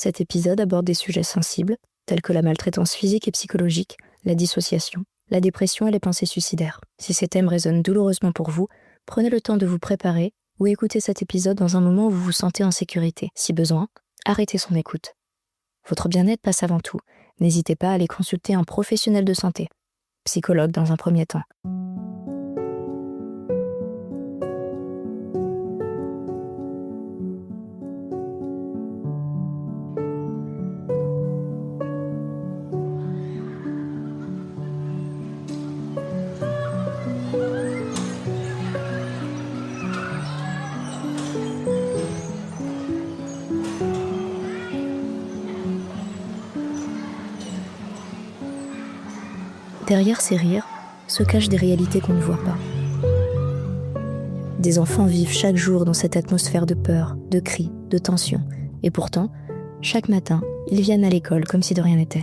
Cet épisode aborde des sujets sensibles, tels que la maltraitance physique et psychologique, la dissociation, la dépression et les pensées suicidaires. Si ces thèmes résonnent douloureusement pour vous, prenez le temps de vous préparer ou écoutez cet épisode dans un moment où vous vous sentez en sécurité. Si besoin, arrêtez son écoute. Votre bien-être passe avant tout. N'hésitez pas à aller consulter un professionnel de santé, psychologue dans un premier temps. Derrière ces rires se cachent des réalités qu'on ne voit pas. Des enfants vivent chaque jour dans cette atmosphère de peur, de cris, de tension. Et pourtant, chaque matin, ils viennent à l'école comme si de rien n'était.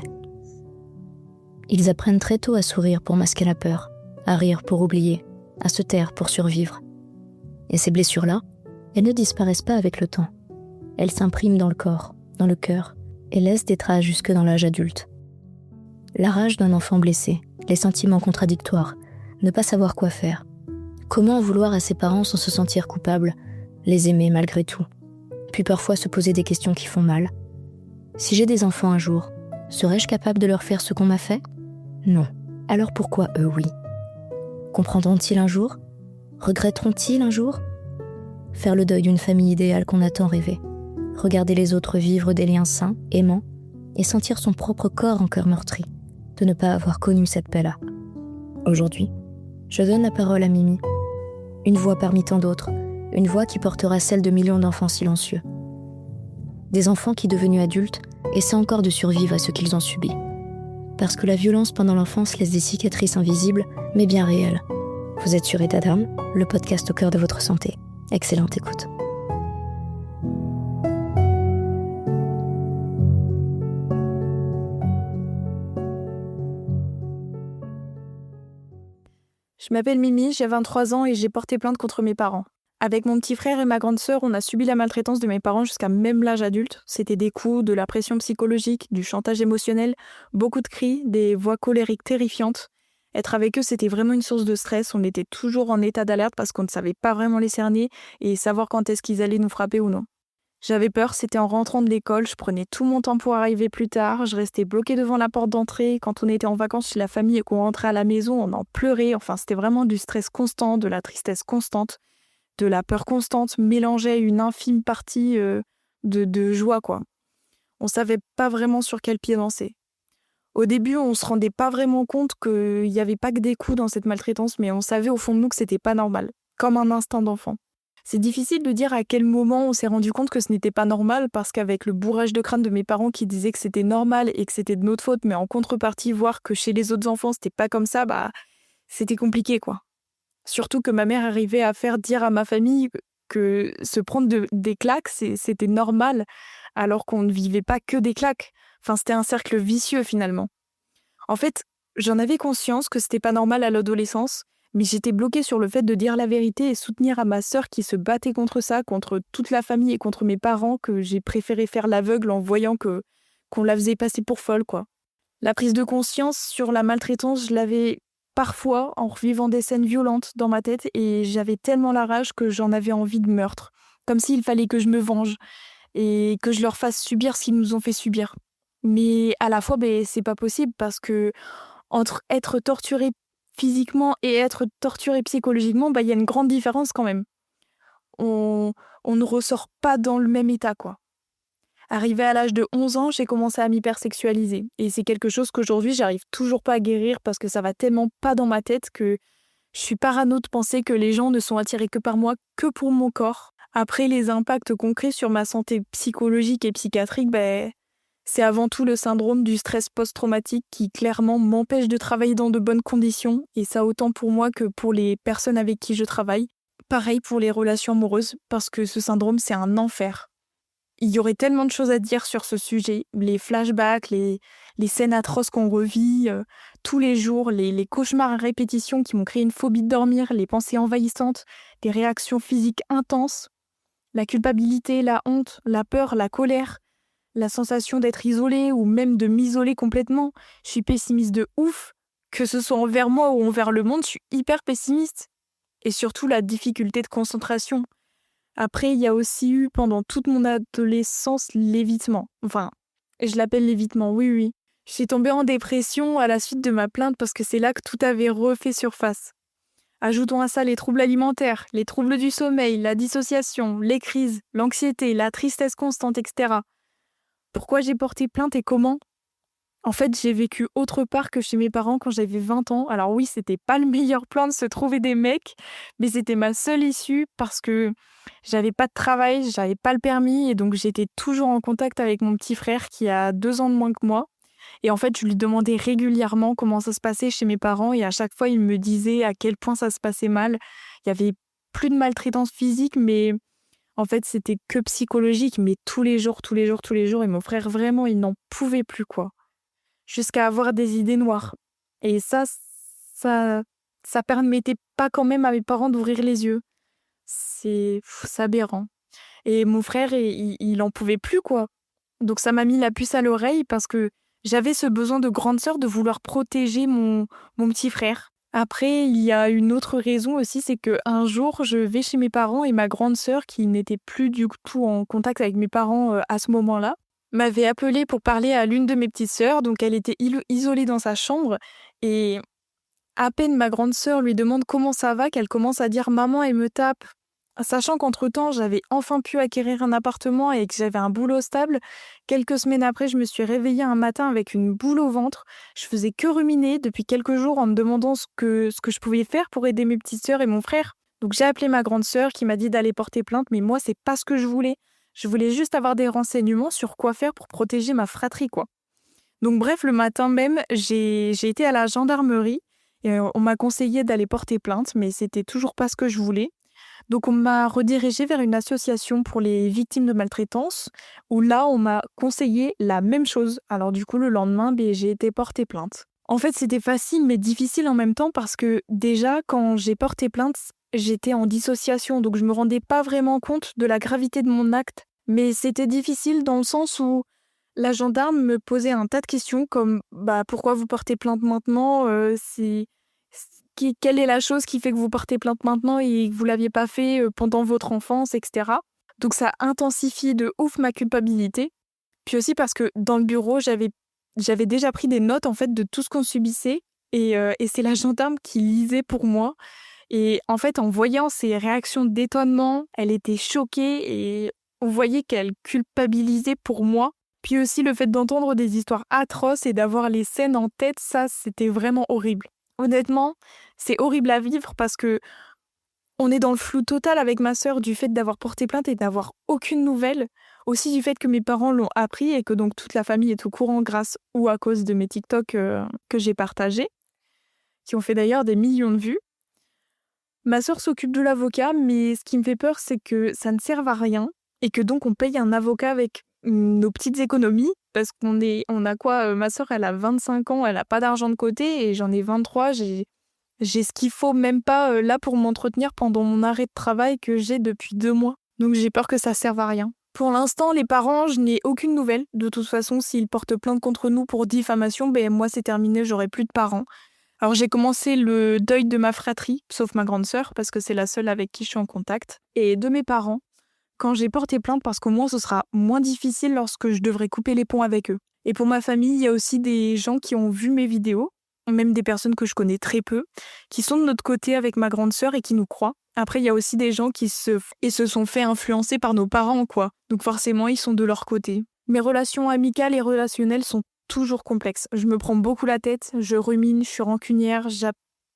Ils apprennent très tôt à sourire pour masquer la peur, à rire pour oublier, à se taire pour survivre. Et ces blessures-là, elles ne disparaissent pas avec le temps. Elles s'impriment dans le corps, dans le cœur, et laissent des traces jusque dans l'âge adulte. La rage d'un enfant blessé, les sentiments contradictoires, ne pas savoir quoi faire. Comment en vouloir à ses parents sans se sentir coupable, les aimer malgré tout, puis parfois se poser des questions qui font mal. Si j'ai des enfants un jour, serais-je capable de leur faire ce qu'on m'a fait ? Non. Alors pourquoi eux, oui ? Comprendront-ils un jour ? Regretteront-ils un jour ? Faire le deuil d'une famille idéale qu'on a tant rêvé. Regarder les autres vivre des liens sains, aimants, et sentir son propre corps en cœur meurtri, de ne pas avoir connu cette paix-là. Aujourd'hui, je donne la parole à Mimi. Une voix parmi tant d'autres, une voix qui portera celle de millions d'enfants silencieux. Des enfants qui, devenus adultes, essaient encore de survivre à ce qu'ils ont subi. Parce que la violence pendant l'enfance laisse des cicatrices invisibles, mais bien réelles. Vous êtes sur État d'âme, le podcast au cœur de votre santé. Excellente écoute. Je m'appelle Mimi, j'ai 23 ans et j'ai porté plainte contre mes parents. Avec mon petit frère et ma grande sœur, on a subi la maltraitance de mes parents jusqu'à même l'âge adulte. C'était des coups, de la pression psychologique, du chantage émotionnel, beaucoup de cris, des voix colériques terrifiantes. Être avec eux, c'était vraiment une source de stress. On était toujours en état d'alerte parce qu'on ne savait pas vraiment les cerner et savoir quand est-ce qu'ils allaient nous frapper ou non. J'avais peur, c'était en rentrant de l'école, je prenais tout mon temps pour arriver plus tard, je restais bloquée devant la porte d'entrée. Quand on était en vacances chez la famille et qu'on rentrait à la maison, on en pleurait. Enfin, c'était vraiment du stress constant, de la tristesse constante, de la peur constante, mélangée à une infime partie de joie, quoi. On savait pas vraiment sur quel pied danser. Au début, on se rendait pas vraiment compte qu'il y avait pas que des coups dans cette maltraitance, mais on savait au fond de nous que c'était pas normal, comme un instinct d'enfant. C'est difficile de dire à quel moment on s'est rendu compte que ce n'était pas normal, parce qu'avec le bourrage de crâne de mes parents qui disaient que c'était normal et que c'était de notre faute, mais en contrepartie, voir que chez les autres enfants, c'était pas comme ça, c'était compliqué, quoi. Surtout que ma mère arrivait à faire dire à ma famille que se prendre des claques, c'était normal, alors qu'on ne vivait pas que des claques. Enfin, c'était un cercle vicieux, finalement. En fait, j'en avais conscience que c'était pas normal à l'adolescence, mais j'étais bloquée sur le fait de dire la vérité et soutenir à ma sœur qui se battait contre ça, contre toute la famille et contre mes parents, que j'ai préféré faire l'aveugle en voyant qu'on la faisait passer pour folle, quoi. La prise de conscience sur la maltraitance, je l'avais parfois en revivant des scènes violentes dans ma tête et j'avais tellement la rage que j'en avais envie de meurtre. Comme s'il fallait que je me venge et que je leur fasse subir ce qu'ils nous ont fait subir. Mais à la fois, c'est pas possible parce que entre être torturé physiquement et être torturé psychologiquement, il y a une grande différence quand même. On ne ressort pas dans le même état, quoi. Arrivée à l'âge de 11 ans, j'ai commencé à m'hypersexualiser. Et c'est quelque chose qu'aujourd'hui, j'arrive toujours pas à guérir parce que ça va tellement pas dans ma tête que je suis parano de penser que les gens ne sont attirés que par moi, que pour mon corps. Après, les impacts concrets sur ma santé psychologique et psychiatrique, c'est avant tout le syndrome du stress post-traumatique qui clairement m'empêche de travailler dans de bonnes conditions, et ça autant pour moi que pour les personnes avec qui je travaille. Pareil pour les relations amoureuses, parce que ce syndrome, c'est un enfer. Il y aurait tellement de choses à dire sur ce sujet, les flashbacks, les scènes atroces qu'on revit tous les jours, les cauchemars à répétition qui m'ont créé une phobie de dormir, les pensées envahissantes, des réactions physiques intenses, la culpabilité, la honte, la peur, la colère, la sensation d'être isolée ou même de m'isoler complètement. Je suis pessimiste de ouf. Que ce soit envers moi ou envers le monde, je suis hyper pessimiste. Et surtout la difficulté de concentration. Après, il y a aussi eu pendant toute mon adolescence l'évitement. Enfin, je l'appelle l'évitement, oui, oui. Je suis tombée en dépression à la suite de ma plainte parce que c'est là que tout avait refait surface. Ajoutons à ça les troubles alimentaires, les troubles du sommeil, la dissociation, les crises, l'anxiété, la tristesse constante, etc. Pourquoi j'ai porté plainte et comment ? En fait, j'ai vécu autre part que chez mes parents quand j'avais 20 ans. Alors oui, c'était pas le meilleur plan de se trouver des mecs, mais c'était ma seule issue parce que j'avais pas de travail, j'avais pas le permis et donc j'étais toujours en contact avec mon petit frère qui a 2 ans de moins que moi. Et en fait, je lui demandais régulièrement comment ça se passait chez mes parents et à chaque fois, il me disait à quel point ça se passait mal. Il y avait plus de maltraitance physique, mais en fait, c'était que psychologique, mais tous les jours, tous les jours, tous les jours. Et mon frère, vraiment, il n'en pouvait plus, quoi. Jusqu'à avoir des idées noires. Et ça permettait pas quand même à mes parents d'ouvrir les yeux. C'est aberrant. Et mon frère, il en pouvait plus, quoi. Donc ça m'a mis la puce à l'oreille parce que j'avais ce besoin de grande sœur de vouloir protéger mon petit frère. Après, il y a une autre raison aussi, c'est qu'un jour, je vais chez mes parents et ma grande sœur, qui n'était plus du tout en contact avec mes parents à ce moment-là, m'avait appelée pour parler à l'une de mes petites sœurs. Donc elle était isolée dans sa chambre et à peine ma grande sœur lui demande comment ça va qu'elle commence à dire « Maman, elle me tape ». Sachant qu'entre-temps, j'avais enfin pu acquérir un appartement et que j'avais un boulot stable, quelques semaines après, je me suis réveillée un matin avec une boule au ventre. Je faisais que ruminer depuis quelques jours en me demandant ce que je pouvais faire pour aider mes petites sœurs et mon frère. Donc j'ai appelé ma grande sœur qui m'a dit d'aller porter plainte, mais moi, c'est pas ce que je voulais. Je voulais juste avoir des renseignements sur quoi faire pour protéger ma fratrie, quoi. Donc bref, le matin même, j'ai été à la gendarmerie et on m'a conseillé d'aller porter plainte, mais c'était toujours pas ce que je voulais. Donc on m'a redirigée vers une association pour les victimes de maltraitance, où là, on m'a conseillé la même chose. Alors du coup, le lendemain, j'ai été porter plainte. En fait, c'était facile mais difficile en même temps parce que déjà, quand j'ai porté plainte, j'étais en dissociation, donc je me rendais pas vraiment compte de la gravité de mon acte. Mais c'était difficile dans le sens où la gendarme me posait un tas de questions comme pourquoi vous portez plainte maintenant quelle est la chose qui fait que vous portez plainte maintenant et que vous l'aviez pas fait pendant votre enfance, etc. Donc ça intensifie de ouf ma culpabilité. Puis aussi parce que dans le bureau, j'avais déjà pris des notes en fait de tout ce qu'on subissait et c'est la gendarme qui lisait pour moi. Et en fait, en voyant ses réactions d'étonnement, elle était choquée et on voyait qu'elle culpabilisait pour moi. Puis aussi le fait d'entendre des histoires atroces et d'avoir les scènes en tête, ça, c'était vraiment horrible. Honnêtement, c'est horrible à vivre parce que on est dans le flou total avec ma sœur du fait d'avoir porté plainte et d'avoir aucune nouvelle. Aussi du fait que mes parents l'ont appris et que donc toute la famille est au courant grâce ou à cause de mes TikTok que j'ai partagés, qui ont fait d'ailleurs des millions de vues. Ma sœur s'occupe de l'avocat, mais ce qui me fait peur, c'est que ça ne serve à rien et que donc on paye un avocat avec nos petites économies parce on a quoi ma sœur, elle a 25 ans, elle a pas d'argent de côté et j'en ai 23, j'ai ce qu'il faut même pas là pour m'entretenir pendant mon arrêt de travail que j'ai depuis 2 mois. Donc j'ai peur que ça serve à rien. Pour l'instant, les parents, je n'ai aucune nouvelle. De toute façon, s'ils portent plainte contre nous pour diffamation, moi c'est terminé, j'aurai plus de parents. Alors j'ai commencé le deuil de ma fratrie, sauf ma grande sœur, parce que c'est la seule avec qui je suis en contact, et de mes parents, quand j'ai porté plainte, parce qu'au moins ce sera moins difficile lorsque je devrai couper les ponts avec eux. Et pour ma famille, il y a aussi des gens qui ont vu mes vidéos, même des personnes que je connais très peu, qui sont de notre côté avec ma grande sœur et qui nous croient. Après, il y a aussi des gens qui se sont fait influencer par nos parents, quoi. Donc forcément, ils sont de leur côté. Mes relations amicales et relationnelles sont toujours complexes. Je me prends beaucoup la tête, je rumine, je suis rancunière.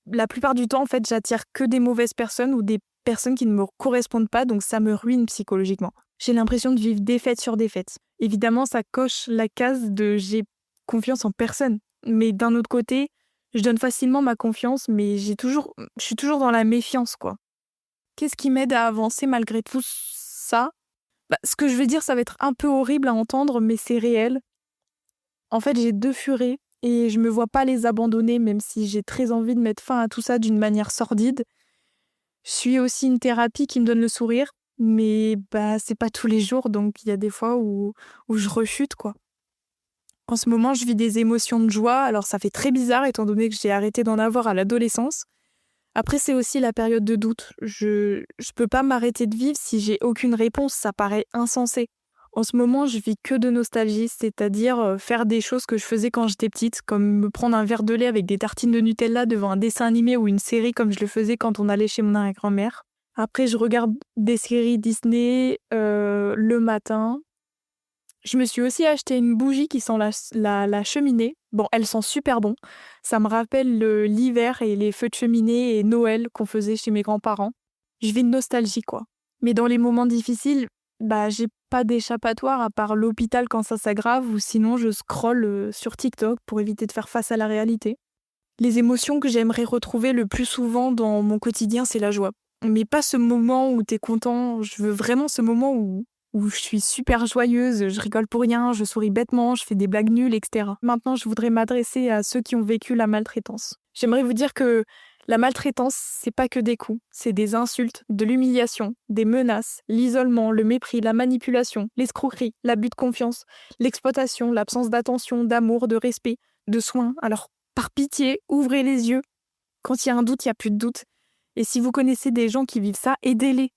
La plupart du temps, en fait, j'attire que des mauvaises personnes ou des personnes qui ne me correspondent pas, donc ça me ruine psychologiquement. J'ai l'impression de vivre défaite sur défaite. Évidemment, ça coche la case de j'ai confiance en personne. Mais d'un autre côté, je donne facilement ma confiance, mais je suis toujours dans la méfiance, quoi. Qu'est-ce qui m'aide à avancer malgré tout ça ? Ce que je vais dire, ça va être un peu horrible à entendre, mais c'est réel. En fait, j'ai 2 furets et je me vois pas les abandonner, même si j'ai très envie de mettre fin à tout ça d'une manière sordide. Je suis aussi une thérapie qui me donne le sourire, mais c'est pas tous les jours, donc il y a des fois où je rechute, quoi. En ce moment, je vis des émotions de joie, alors ça fait très bizarre étant donné que j'ai arrêté d'en avoir à l'adolescence. Après, c'est aussi la période de doute. Je peux pas m'arrêter de vivre si j'ai aucune réponse, ça paraît insensé. En ce moment, je vis que de nostalgie, c'est-à-dire faire des choses que je faisais quand j'étais petite, comme me prendre un verre de lait avec des tartines de Nutella devant un dessin animé ou une série comme je le faisais quand on allait chez mon arrière-grand-mère. Après, je regarde des séries Disney le matin. Je me suis aussi acheté une bougie qui sent la cheminée. Bon, elle sent super bon. Ça me rappelle l'hiver et les feux de cheminée et Noël qu'on faisait chez mes grands-parents. Je vis de nostalgie, quoi. Mais dans les moments difficiles, j'ai pas d'échappatoire à part l'hôpital quand ça s'aggrave ou sinon je scrolle sur TikTok pour éviter de faire face à la réalité. Les émotions que j'aimerais retrouver le plus souvent dans mon quotidien, c'est la joie. Mais pas ce moment où t'es content. Je veux vraiment ce moment où je suis super joyeuse, je rigole pour rien, je souris bêtement, je fais des blagues nulles, etc. Maintenant, je voudrais m'adresser à ceux qui ont vécu la maltraitance. J'aimerais vous dire que la maltraitance, c'est pas que des coups, c'est des insultes, de l'humiliation, des menaces, l'isolement, le mépris, la manipulation, l'escroquerie, l'abus de confiance, l'exploitation, l'absence d'attention, d'amour, de respect, de soins. Alors, par pitié, ouvrez les yeux. Quand il y a un doute, il n'y a plus de doute. Et si vous connaissez des gens qui vivent ça, aidez-les.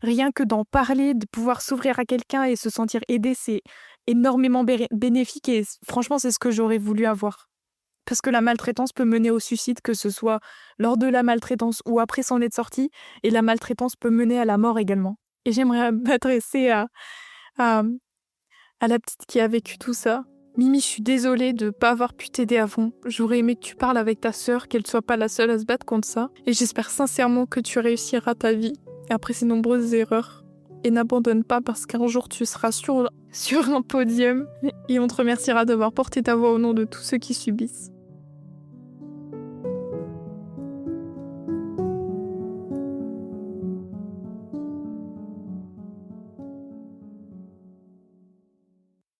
Rien que d'en parler, de pouvoir s'ouvrir à quelqu'un et se sentir aidé, c'est énormément bénéfique et franchement, c'est ce que j'aurais voulu avoir. Parce que la maltraitance peut mener au suicide, que ce soit lors de la maltraitance ou après s'en être sorti, et la maltraitance peut mener à la mort également. Et j'aimerais m'adresser à, à la petite qui a vécu tout ça. Mimi, je suis désolée de ne pas avoir pu t'aider avant. J'aurais aimé que tu parles avec ta sœur, qu'elle soit pas la seule à se battre contre ça. Et j'espère sincèrement que tu réussiras ta vie après ces nombreuses erreurs. Et n'abandonne pas parce qu'un jour tu seras sur un podium et on te remerciera d'avoir porté ta voix au nom de tous ceux qui subissent.